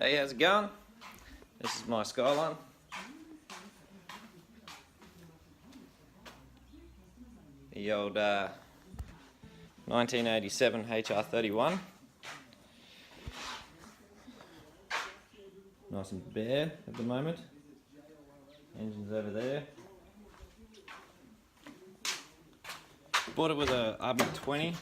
Hey, how's it going? This is my Skyline. The old 1987 Hr31. Nice and bare at the moment. Engine's over there. Bought it with a Hr31.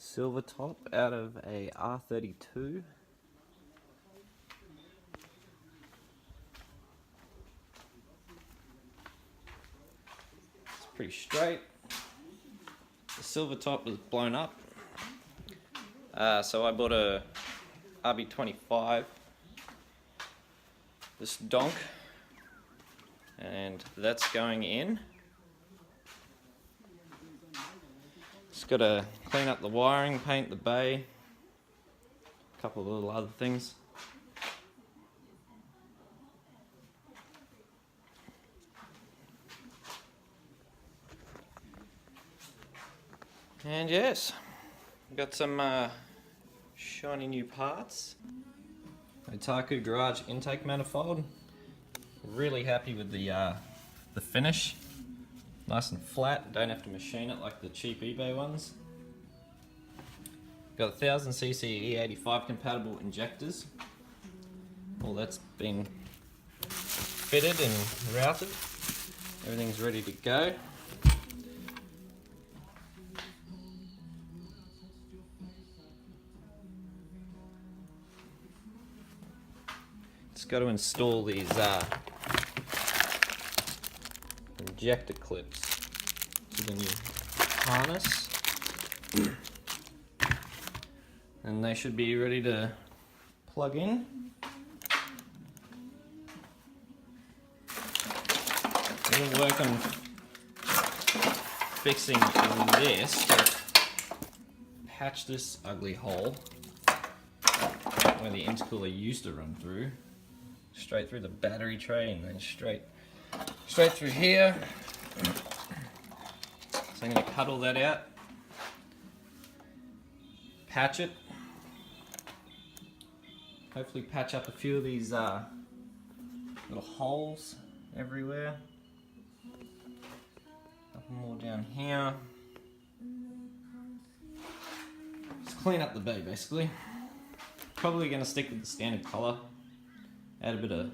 Silver top out of a R32. It's pretty straight. The silver top was blown up, so I bought a Hr25, this donk, and that's going in. Just got to clean up the wiring, paint the bay, a couple of little other things. And yes, got some shiny new parts. Otaku garage intake manifold. Really happy with the finish. Nice and flat, don't have to machine it like the cheap eBay ones. Got 1000cc E85 compatible injectors. All that's been fitted and routed. Everything's ready to go. Just got to install these injector clips to the new harness, and they should be ready to plug in. We'll work on fixing this to patch this ugly hole where the intercooler used to run through, straight through the battery tray and then straight through here. So I'm going to cut all that out, patch it, hopefully patch up a few of these little holes everywhere. A couple more down here. Just clean up the bay basically. Probably going to stick with the standard colour, add a bit of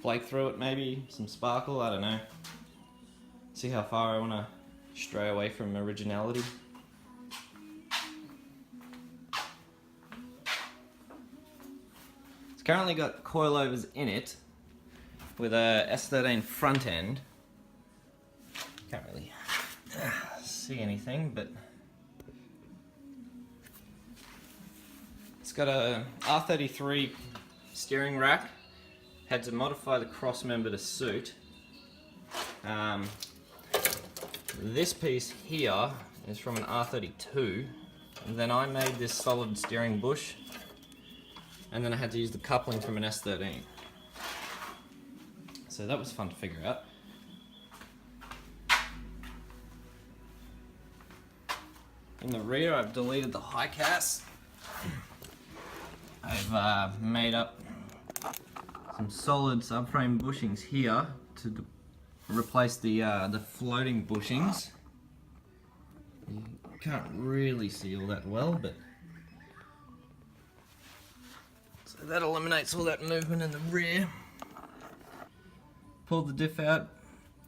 flake through it, maybe some sparkle, I don't know. See how far I want to stray away from originality. It's currently got coilovers in it with a S13 front end. Can't really see anything, but it's got a R33 steering rack. Had to modify the cross member to suit. This piece here is from an R32, and then I made this solid steering bush, and then I had to use the coupling from an S13. So that was fun to figure out. In the rear, I've deleted the high cast. I've made up some solid subframe bushings here to replace the floating bushings. You can't really see all that well, but so that eliminates all that movement in the rear. Pulled the diff out.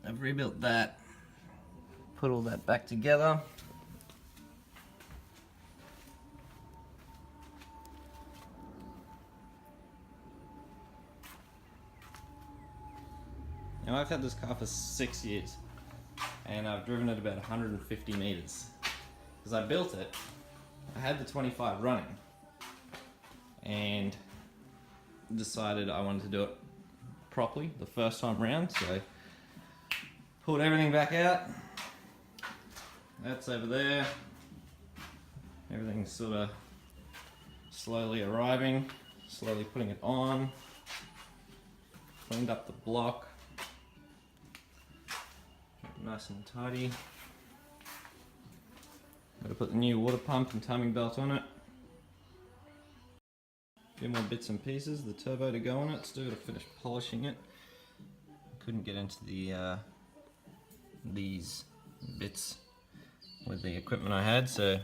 I've rebuilt that. Put all that back together. Now I've had this car for 6 years, and I've driven it about 150 meters. Because I built it, I had the 25 running, and decided I wanted to do it properly the first time around, so pulled everything back out. That's over there. Everything's sort of slowly arriving, slowly putting it on. Cleaned up the block. Nice and tidy. Got to put the new water pump and timing belt on it. A few more bits and pieces, the turbo to go on it. Still got to finish polishing it. Couldn't get into the these bits with the equipment I had, so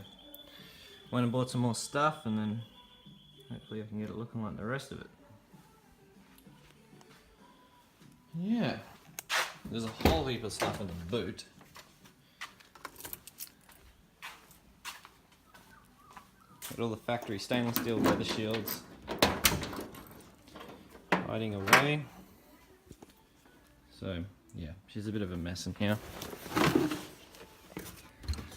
went and bought some more stuff, and then hopefully I can get it looking like the rest of it. Yeah, there's a whole heap of stuff in the boot. Got all the factory stainless steel weather shields hiding away. So yeah, she's a bit of a mess in here.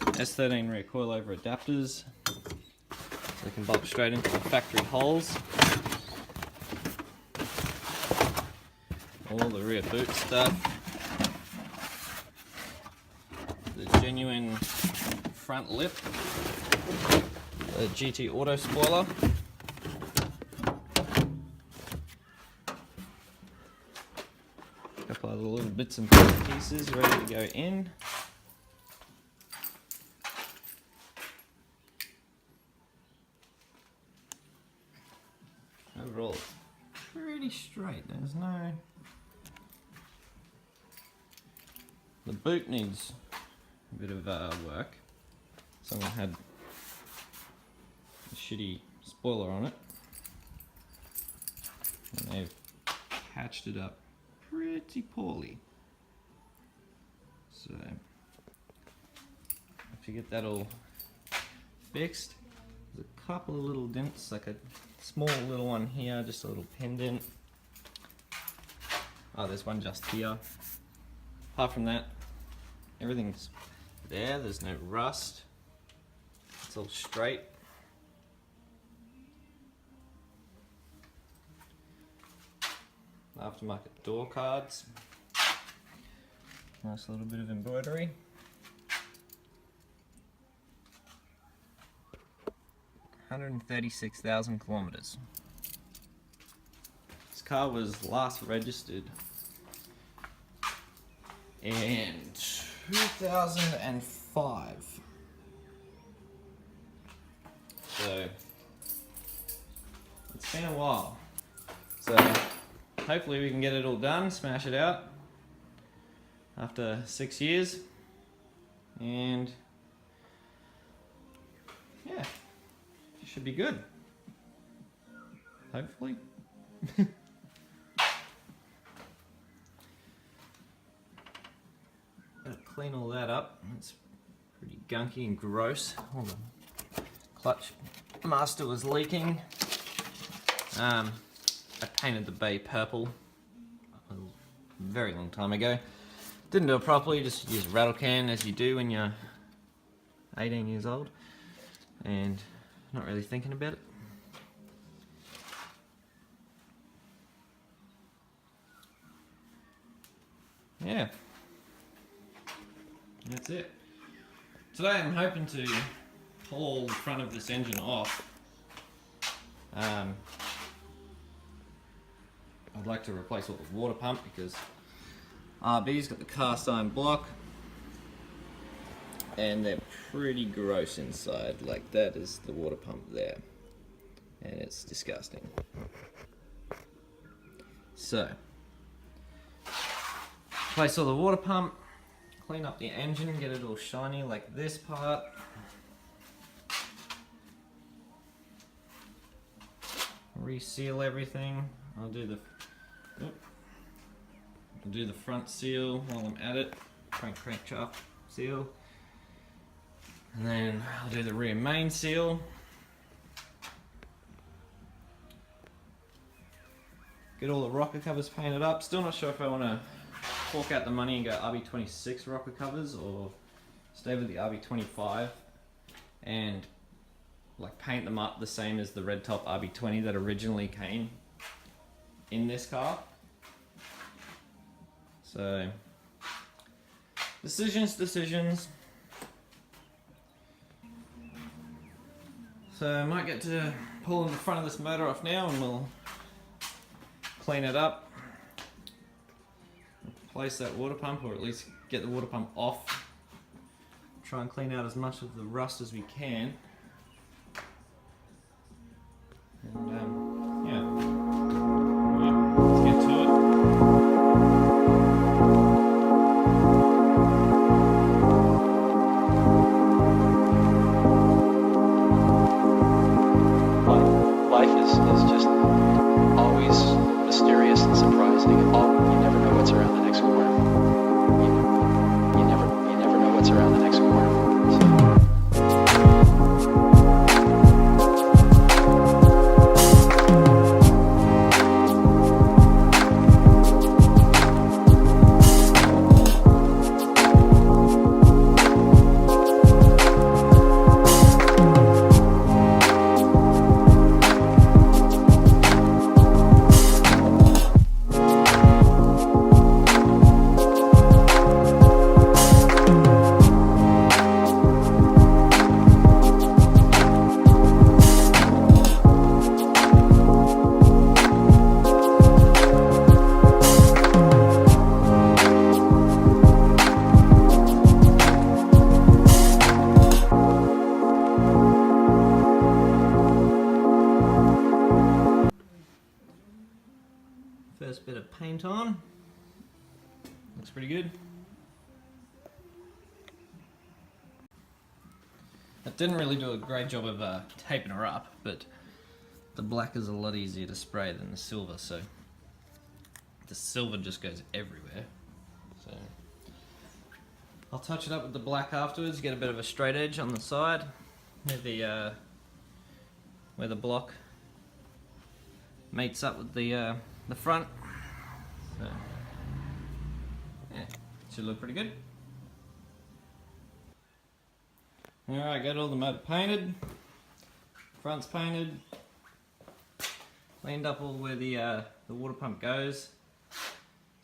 S13 rear coilover adapters, so they can bolt straight into the factory holes. All the rear boot stuff. The genuine front lip. The GT Auto spoiler. A couple other little bits and pieces ready to go in. Overall, it's pretty straight. There's no... The boot needs a bit of work. Someone had a shitty spoiler on it, and they've patched it up pretty poorly. So, if you get that all fixed, there's a couple of little dents, like a small little one here, just a little pin dent. Oh, there's one just here. Apart from that, everything's there, there's no rust. It's all straight. Aftermarket door cards. Nice little bit of embroidery. $136,000 kilometers. This car was last registered in 2005. So it's been a while. So hopefully we can get it all done, smash it out after 6 years, and yeah, it should be good. Hopefully. Gotta clean all that up. It's pretty gunky and gross. Hold on. Clutch master was leaking. I painted the bay purple a very long time ago. Didn't do it properly, just use rattle can as you do when you're 18 years old and not really thinking about it. Yeah, that's it. Today I'm hoping to pull the front of this engine off. I'd like to replace all the water pump because RB's got the cast iron block and they're pretty gross inside. Like, that is the water pump there, and it's disgusting. So replace all the water pump, clean up the engine, get it all shiny like this part. Reseal everything. I'll do the front seal while I'm at it. Crankshaft seal. And then I'll do the rear main seal. Get all the rocker covers painted up. Still not sure if I want to fork out the money and go RB26 rocker covers or stay with the RB25 and like paint them up the same as the red top RB20 that originally came in this car. So decisions. So I might get to pulling the front of this motor off now and we'll clean it up, replace that water pump, or at least get the water pump off, try and clean out as much of the rust as we can. And yeah, let's get to it. Life is just always mysterious and surprising. You never know what's around the next corner. You never know what's around the next corner. First bit of paint on. Looks pretty good. It didn't really do a great job of taping her up, but the black is a lot easier to spray than the silver, so the silver just goes everywhere. So I'll touch it up with the black afterwards, get a bit of a straight edge on the side where the block meets up with the front. So yeah, should look pretty good. Alright, got all the motor painted, front's painted, cleaned up all where the water pump goes, so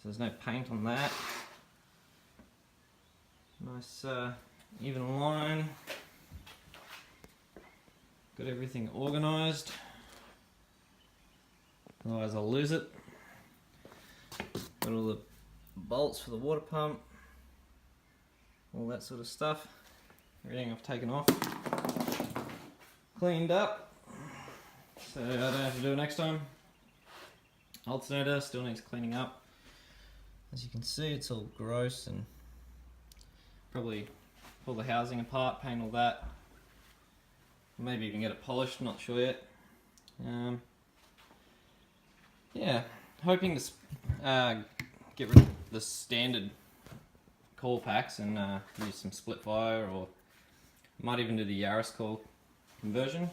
there's no paint on that. Nice even line. Got everything organised, otherwise I'll lose it. Got all the bolts for the water pump, all that sort of stuff. Everything I've taken off, cleaned up, so I don't have to do it next time. Alternator still needs cleaning up. As you can see, it's all gross, and probably pull the housing apart, paint all that. Maybe even get it polished, not sure yet. Yeah, hoping to get rid of the standard coil packs and use some split fire, or might even do the Yaris coil conversion.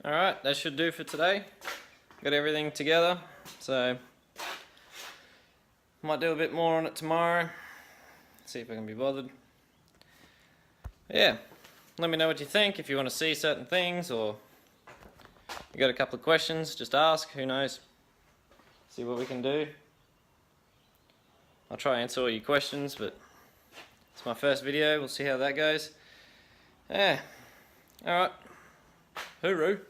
Alright, that should do for today. Got everything together, so might do a bit more on it tomorrow. See if I can be bothered. Yeah, let me know what you think. If you want to see certain things, or you got a couple of questions, just ask. Who knows? See what we can do. I'll try and answer all your questions, but it's my first video. We'll see how that goes. Yeah. Alright. Hooroo.